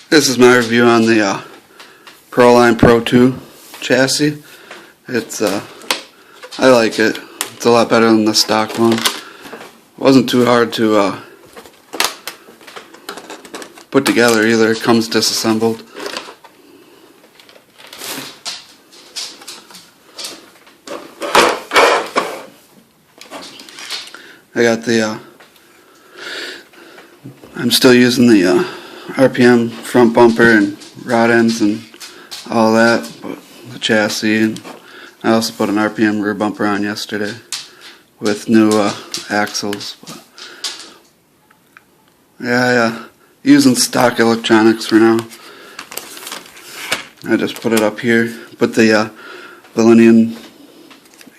This is my review on the Proline Pro 2 chassis. It's I like it. It's a lot better than the stock one. It wasn't too hard to put together either. It comes disassembled. I got the I'm still using the RPM front bumper and rod ends and all that, but the chassis, and I also put an RPM rear bumper on yesterday with new axles. But yeah, using stock electronics for now. I just put it up here, put the Valinian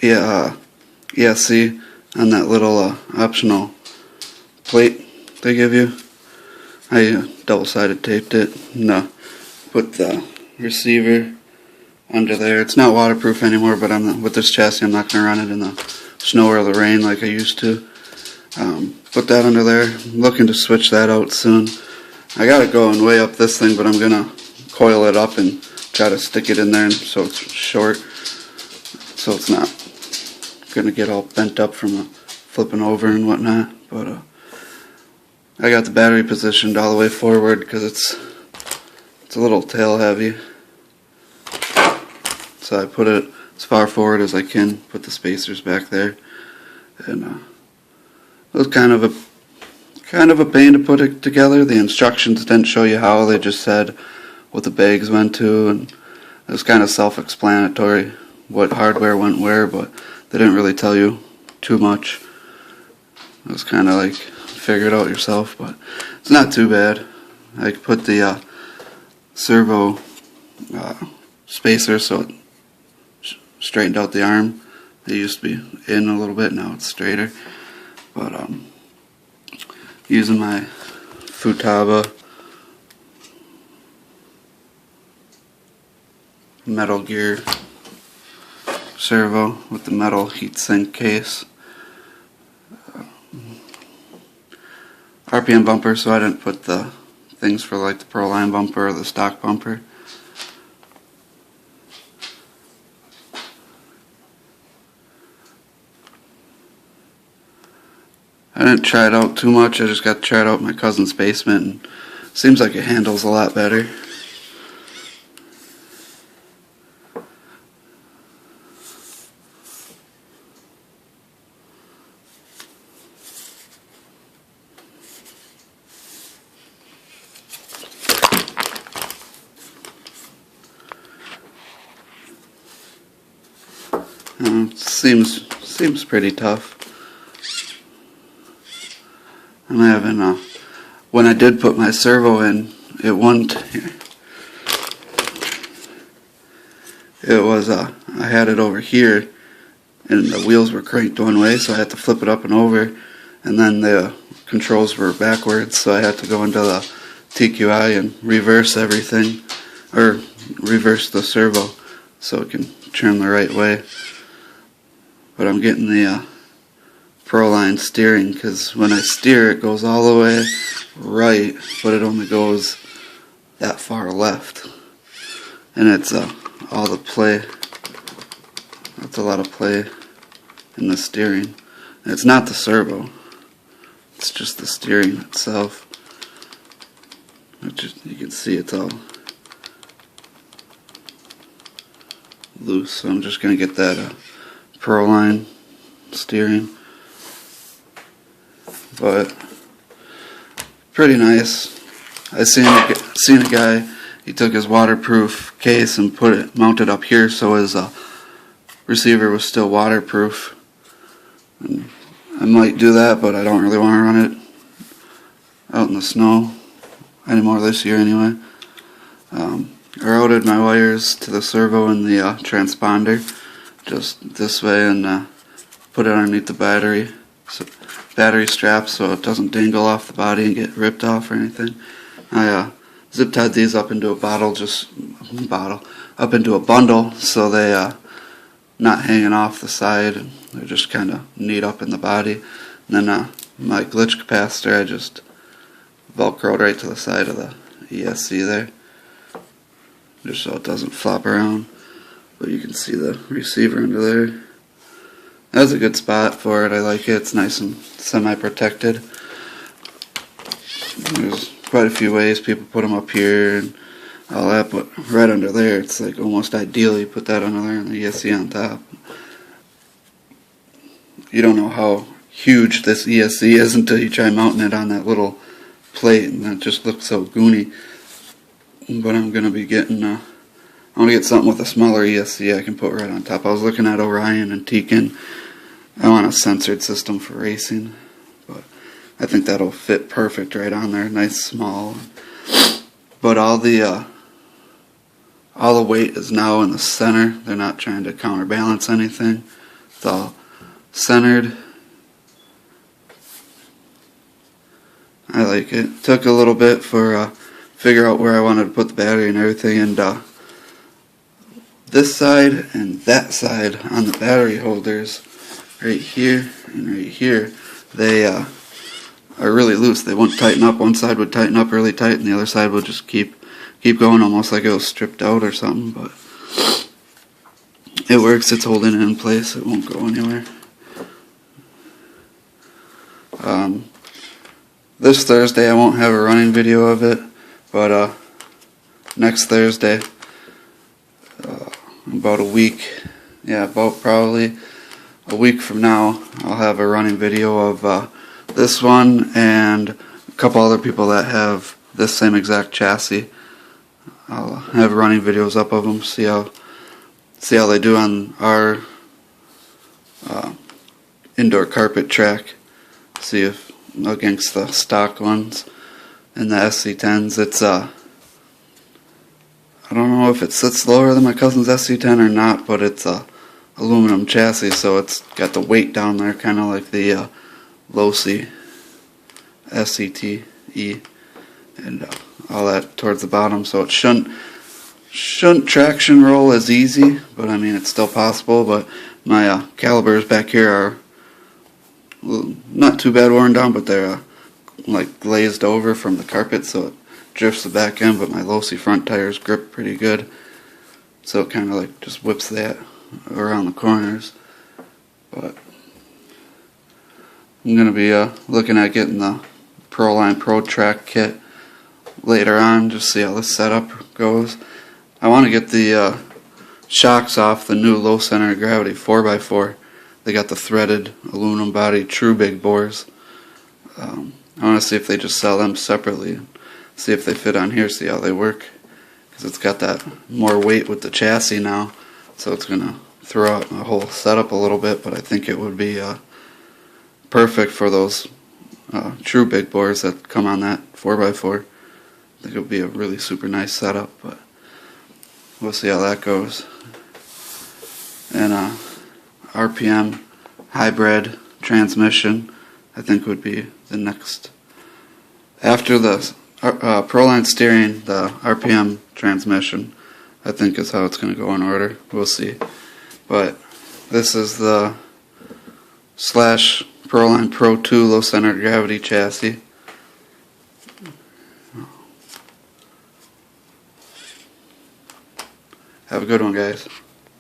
ESC on that little optional plate they give you. I double-sided taped it and put the receiver under there. It's not waterproof anymore, but with this chassis I'm not going to run it in the snow or the rain like I used to. Put that under there. I'm looking to switch that out soon. I got it going way up this thing, but I'm going to coil it up and try to stick it in there so it's short, so it's not going to get all bent up from flipping over and whatnot. But I got the battery positioned all the way forward because it's a little tail heavy, so I put it as far forward as I can, put the spacers back there, and it was kind of a pain to put it together. The instructions didn't show you how, they just said what the bags went to, and it was kind of self-explanatory what hardware went where, but they didn't really tell you too much. It was kind of like figure it out yourself, but it's not too bad. I put the servo spacer so it straightened out the arm. It used to be in a little bit, now it's straighter. But using my Futaba Metal Gear servo with the metal heatsink case. RPM bumper, so I didn't put the things for like the Proline bumper or the stock bumper. I didn't try it out too much. I just got to try it out in my cousin's basement, and it seems like it handles a lot better. Seems pretty tough. I'm having when I did put my servo in, it wasn't. It was I had it over here, and the wheels were cranked one way, so I had to flip it up and over, and then the controls were backwards, so I had to go into the TQI and reverse everything, or reverse the servo so it can turn the right way. But I'm getting the Proline steering, because when I steer it goes all the way right, but it only goes that far left, and it's all the play. That's a lot of play in the steering. And it's not the servo, it's just the steering itself. You can see it's all loose, so I'm just going to get that Proline steering. But pretty nice. I seen a guy, he took his waterproof case and mounted up here so his receiver was still waterproof. And I might do that, but I don't really want to run it out in the snow anymore this year anyway. I routed my wires to the servo and the transponder just this way, and put it underneath the battery strap so it doesn't dangle off the body and get ripped off or anything. I zip tied these up into a bundle so they not hanging off the side. They're just kind of neat up in the body. And then my glitch capacitor I just velcroed right to the side of the ESC there, just so it doesn't flop around. But you can see the receiver under there. That's a good spot for it. I like it. It's nice and semi-protected. There's quite a few ways people put them up here and all that, but right under there, it's like almost ideal. You put that under there and the ESC on top. You don't know how huge this ESC is until you try mounting it on that little plate, and it just looks so goony. But I'm gonna be getting I want to get something with a smaller ESC I can put right on top. I was looking at Orion and Tekin. I want a censored system for racing, but I think that'll fit perfect right on there. Nice small. But all the weight is now in the center. They're not trying to counterbalance anything. It's all centered. I like it. Took a little bit for figure out where I wanted to put the battery and everything, and this side and that side on the battery holders, right here and right here, they are really loose. They won't tighten up. One side would tighten up really tight, and the other side would just keep going, almost like it was stripped out or something. But it works. It's holding it in place. It won't go anywhere. This Thursday I won't have a running video of it, but next Thursday, about a week, about probably a week from now, I'll have a running video of this one and a couple other people that have this same exact chassis. I'll have running videos up of them, see how they do on our indoor carpet track, see if against the stock ones and the SC10s. It's I don't know if it sits lower than my cousin's SC10 or not, but it's a aluminum chassis, so it's got the weight down there, kind of like the Losi SCTE, and all that towards the bottom. So it shouldn't traction roll as easy, but I mean it's still possible. But my calipers back here are not too bad worn down, but they're like glazed over from the carpet, so it drifts the back end. But my Losi front tires grip pretty good, so it kind of like just whips that around the corners. But I'm gonna be looking at getting the Proline Pro Track kit later on, just see how this setup goes. I want to get the shocks off the new low center of gravity 4x4. They got the threaded aluminum body true big bores. I want to see if they just sell them separately, see if they fit on here, see how they work, because it's got that more weight with the chassis now, so it's going to throw out the whole setup a little bit. But I think it would be perfect for those true big bores that come on that 4x4. I think it would be a really super nice setup, but we'll see how that goes. And RPM hybrid transmission, I think, would be the next. After the Proline steering, the RPM transmission, I think, is how it's going to go in order. We'll see. But this is the Proline Pro 2 low center gravity chassis. Have a good one, guys.